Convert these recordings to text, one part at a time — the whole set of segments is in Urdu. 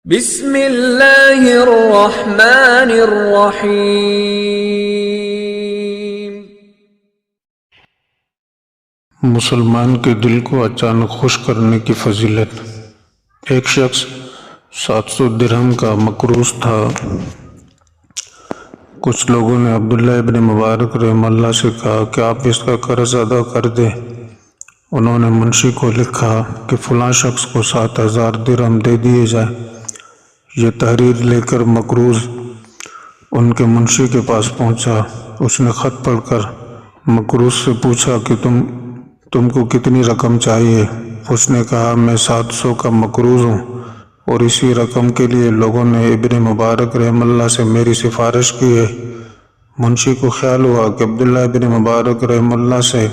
بسم اللہ الرحمن الرحیم۔ مسلمان کے دل کو اچانک خوش کرنے کی فضیلت۔ ایک شخص 700 درہم کا مقروض تھا۔ کچھ لوگوں نے عبداللہ ابن مبارک رحمہ اللہ سے کہا کہ آپ اس کا قرض ادا کر دیں۔ انہوں نے منشی کو لکھا کہ فلاں شخص کو 7000 درہم دے دیے جائیں۔ یہ تحریر لے کر مقروض ان کے منشی کے پاس پہنچا۔ اس نے خط پڑھ کر مقروض سے پوچھا کہ تم کو کتنی رقم چاہیے؟ اس نے کہا میں 700 کا مقروض ہوں اور اسی رقم کے لیے لوگوں نے ابن مبارک رحمہ اللہ سے میری سفارش کی ہے۔ منشی کو خیال ہوا کہ عبداللہ ابن مبارک رحمہ اللہ سے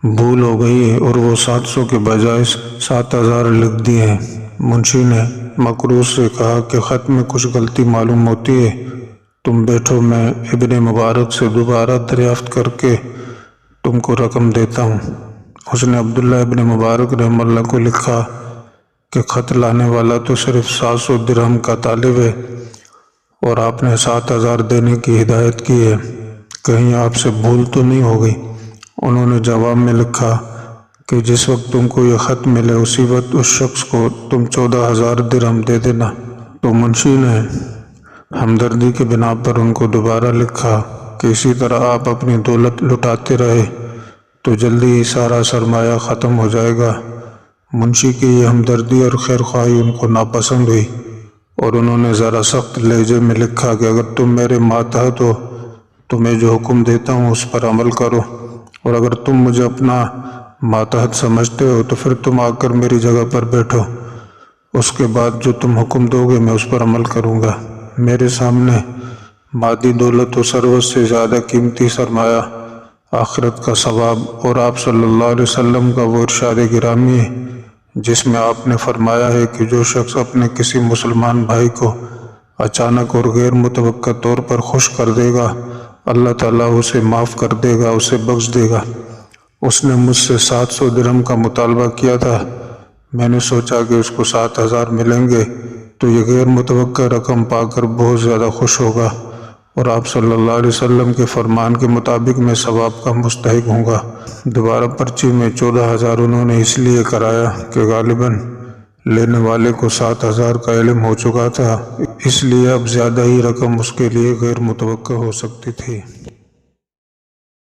بھول ہو گئی ہے اور وہ 700 کے بجائے 7000 لکھ دیے ہیں۔ منشی نے مقروض سے کہا کہ خط میں کچھ غلطی معلوم ہوتی ہے، تم بیٹھو، میں ابن مبارک سے دوبارہ دریافت کر کے تم کو رقم دیتا ہوں۔ اس نے عبداللہ ابن مبارک رحمہ اللہ کو لکھا کہ خط لانے والا تو صرف 700 درہم کا طالب ہے اور آپ نے 7000 دینے کی ہدایت کی ہے، کہیں آپ سے بھول تو نہیں ہو گئی؟ انہوں نے جواب میں لکھا کہ جس وقت تم کو یہ خط ملے اسی وقت اس شخص کو تم 14000 درہم دے دینا۔ تو منشی نے ہمدردی کے بنا پر ان کو دوبارہ لکھا کہ اسی طرح آپ اپنی دولت لٹاتے رہے تو جلدی ہی سارا سرمایہ ختم ہو جائے گا۔ منشی کی یہ ہمدردی اور خیر خواہی ان کو ناپسند ہوئی اور انہوں نے ذرا سخت لہجے میں لکھا کہ اگر تم میرے ماتحت ہو تو میں جو حکم دیتا ہوں اس پر عمل کرو، اور اگر تم مجھے اپنا ماتحت سمجھتے ہو تو پھر تم آ کر میری جگہ پر بیٹھو، اس کے بعد جو تم حکم دو گے میں اس پر عمل کروں گا۔ میرے سامنے مادی دولت و ثروت سے زیادہ قیمتی سرمایہ آخرت کا ثواب اور آپ صلی اللہ علیہ وسلم کا وہ ارشاد گرامی ہے جس میں آپ نے فرمایا ہے کہ جو شخص اپنے کسی مسلمان بھائی کو اچانک اور غیر متوقع طور پر خوش کر دے گا، اللہ تعالیٰ اسے معاف کر دے گا، اسے بخش دے گا۔ اس نے مجھ سے 700 درہم کا مطالبہ کیا تھا، میں نے سوچا کہ اس کو 7000 ملیں گے تو یہ غیر متوقع رقم پا کر بہت زیادہ خوش ہوگا اور آپ صلی اللہ علیہ وسلم کے فرمان کے مطابق میں ثواب کا مستحق ہوں گا۔ دوبارہ پرچی میں 14000 انہوں نے اس لیے کرایا کہ غالباً لینے والے کو 7000 کا علم ہو چکا تھا، اس لیے اب زیادہ ہی رقم اس کے لیے غیر متوقع ہو سکتی تھی۔